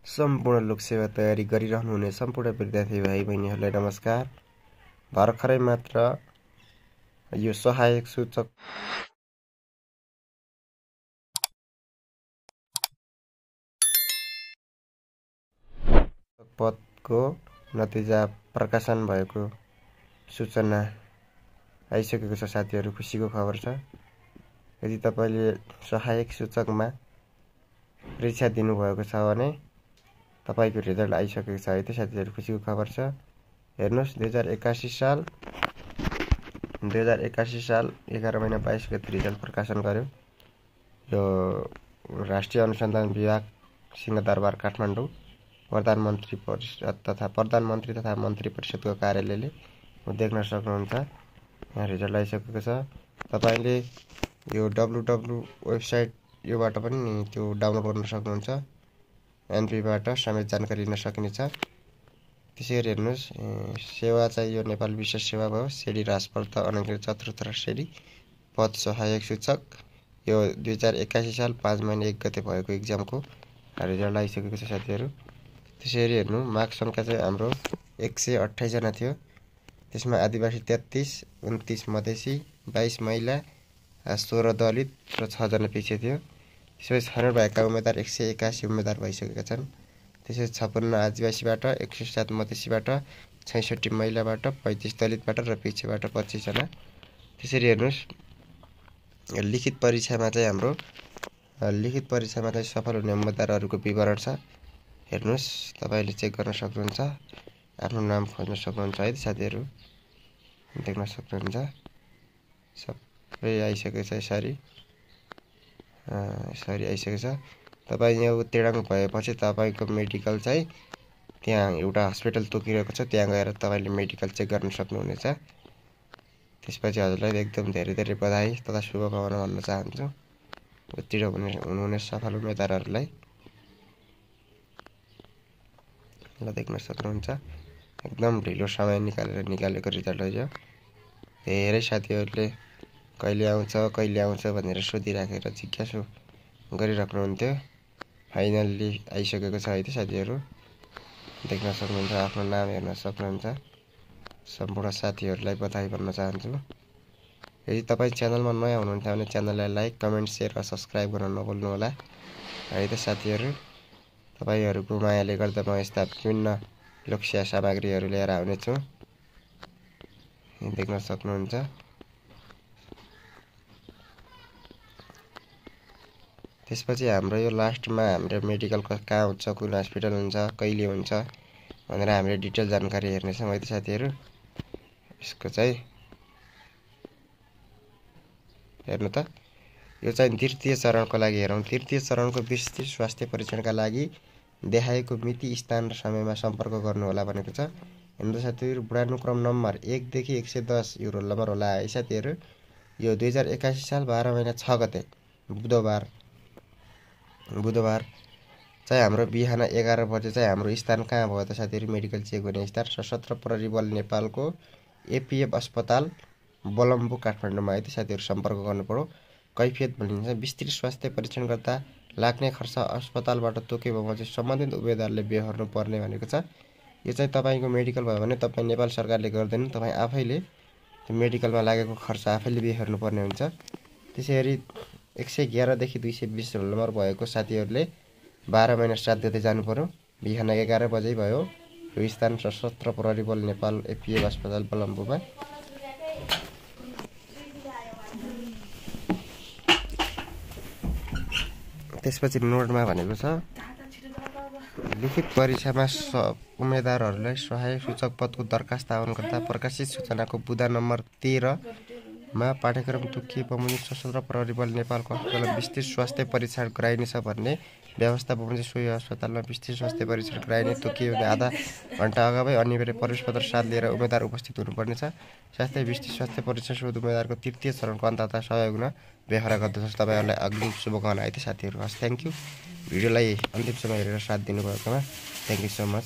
सम्पूर्ण लोकसेवा तयारी गरिरहनुहुने सम्पूर्ण विद्यार्थी भाइ बहिनीहरूलाई नमस्कार। भर्खरै मात्र यो सहायक सूचक पदको नतिजा प्रकाशन भएको सूचना आइसकेको छ। साथीहरू, खुसीको खबर छ। यदि तपाईले सहायक सूचकमा परीक्षा दिनुभएको छ भने तपाईको रिजल्ट आइसकेको छ है त साथीहरू, खुसीको खबर छ। हेर्नुस्, 2081 साल 11 महिना 22 गते रिजल्ट प्रकाशन गर्यो यो राष्ट्रिय अनुसन्धान विभाग सिंहदरबार काठमाडौँ प्रधानमन्त्री तथा मन्त्री परिषदको कार्यालयले देख्न सक्नुहुन्छ। यहाँ रिजल्ट आइसकेको छ। तपाईले यो www वेबसाइट योबाट पनि त्यो डाउनलोड गर्न सक्नुहुन्छ। एनपीबाट समेत जानकारी लिन सकिनेछ। त्यसैगरी हेर्नुस्, सेवा चाहिँ यो नेपाल विशेष सेवा भयो, श्रेणी राजपत्र अनङ्कृत चतुर्थ श्रेणी, पद सहायक सूचक। यो 2081 साल 5 महिना 1 गते भएको इक्जामको रिजल्ट आइसकेको छ साथीहरू। त्यसैगरी हेर्नु, मार्क संख्या चाहिँ हाम्रो 128 जना थियो। त्यसमा आदिवासी 33, 29 मधेसी, 22 महिला, 16 दलित र 6 जना पछि थियो। त्यसपछि छनौट भएका उम्मेदवार 181 उम्मेदवार भइसकेका छन्। त्यसपछि 56 आदिवासीबाट, 107 मधेसीबाट, 66 महिलाबाट, 35 दलितबाट र पिछेबाट 25 जना। त्यसरी हेर्नुस्, लिखित परीक्षामा चाहिँ सफल हुने उम्मेदवारहरूको विवरण छ। हेर्नुस्, तपाईले चेक गर्न सक्नुहुन्छ। आफ्नो नाम खोज्न सक्नुहुन्छ है साथीहरू, देख्न सक्नुहुन्छ। सबै आइसकेको छ। यसरी आइसकेको छ। तपाई यहाँ उत्तीर्ण भएपछि तपाईको मेडिकल चाहिँ त्यहाँ एउटा हस्पिटल तोकिरहेको छ, त्यहाँ गएर तपाईले मेडिकल चेक गर्न सक्नुहुनेछ। त्यसपछि हजुरलाई एकदम धेरै धेरै बधाई तथा शुभकामना भन्न चाहन्छु उत्तीर्ण हुनुहुने सफल उम्मेदवारहरूलाई। ल, देख्न सक्नुहुन्छ, एकदम ढिलो समय निकालेको रिजल्ट हो यो। धेरै साथीहरूले कहिले आउँछ भनेर सोधिराखेर जिज्ञासु गरिराख्नुहुन्थ्यो। फाइनल्ली आइसकेको छ है त साथीहरू, देख्न सक्नुहुन्छ। आफ्नो नाम हेर्न सक्नुहुन्छ। सम्पूर्ण साथीहरूलाई बधाई भन्न चाहन्छु। यदि तपाईँ च्यानलमा नयाँ हुनुहुन्छ भने च्यानललाई लाइक, कमेन्ट, सेयर र सब्सक्राइब गर्न नभुल्नुहोला है त साथीहरू। तपाईहरूको मायाले गर्दा म यस्ता विभिन्न लोकसेवा सामग्रीहरू लिएर आउनेछु, देख्न सक्नुहुन्छ। त्यसपछि हाम्रो यो लास्टमा हाम्रो मेडिकल कहाँ हुन्छ, कुन हस्पिटल हुन्छ, कहिले हुन्छ भनेर हामीले डिटेल जानकारी हेर्नेछौँ है त साथीहरू। यसको चाहिँ हेर्नु त, यो चाहिँ तृतीय चरणको लागि हेरौँ। तृतीय चरणको विस्तृत स्वास्थ्य परीक्षणका लागि देखाएको मिति, स्थान र समयमा सम्पर्क गर्नुहोला भनेको छ। हेर्नु साथीहरू, बुढानुक्रम नम्बर 1 देखि 110 यो रोल नम्बर होला है साथीहरू। यो 2081 साल 12 महिना 6 गते बुधबार चाहिँ हाम्रो बिहान 11 बजे चाहिँ हाम्रो स्थान कहाँ भयो त साथीहरू? मेडिकल चेक हुने स्थान सशस्त्र प्रहरी बल नेपालको एपीएफ अस्पताल बलम्बु काठमाडौँमा है त साथीहरू सम्पर्क गर्नुपर्यो। कैफियत भनिन्छ विस्तृत स्वास्थ्य परीक्षण गर्दा लाग्ने खर्च अस्पतालबाट तोके बमोजिम सम्बन्धित उम्मेदवारले बेहोर्नु पर्ने भनेको छ। यो चाहिँ तपाईको मेडिकल भयो भने तपाईँ नेपाल सरकारले गर्दैन, तपाईँ आफैले त्यो मेडिकलमा लागेको खर्च आफैले बेहोर्नु पर्ने हुन्छ। त्यसैगरी 111 देखि 220 रोल नम्बर भएको साथीहरूले 12 महिना 7 गते जानुपर्यो। बिहान 11 बजे भयो। यो स्थान सशस्त्र प्रहरी बल नेपाल एपीएफ अस्पताल बलम्बुमा। त्यसपछि नोटमा भनेको छ, लिखित परीक्षामा उम्मेदवारहरूलाई सहायक सूचक पदको दरखास्त आह्वान गर्दा प्रकाशित सूचनाको बुँदा नम्बर 13 मा पाठ्यक्रम तोकिए बमोजिम सशस्त्र प्रहरी बल नेपालको अस्पतालमा विस्तृत स्वास्थ्य परीक्षण गराइनेछ भन्ने व्यवस्था बमोजिम सोही अस्पतालमा विस्तृत स्वास्थ्य परीक्षण गराइने तोकियो भने आधा घण्टा अगावै अनिवार्य प्रवेशपत्र साथ लिएर उम्मेदवार उपस्थित हुनुपर्नेछ। साथै विस्तृत स्वास्थ्य परीक्षण सोध उम्मेदवारको तृतीय चरणको अन्ततः सहयोग हुन बेहोरा गर्दछ। तपाईँहरूलाई अग्रिम शुभकामना है त साथीहरू। हस्, थ्याङ्क यू। भिडियोलाई अन्तिमसम्म हेरेर साथ दिनुभएकोमा थ्याङ्क यू सो मच।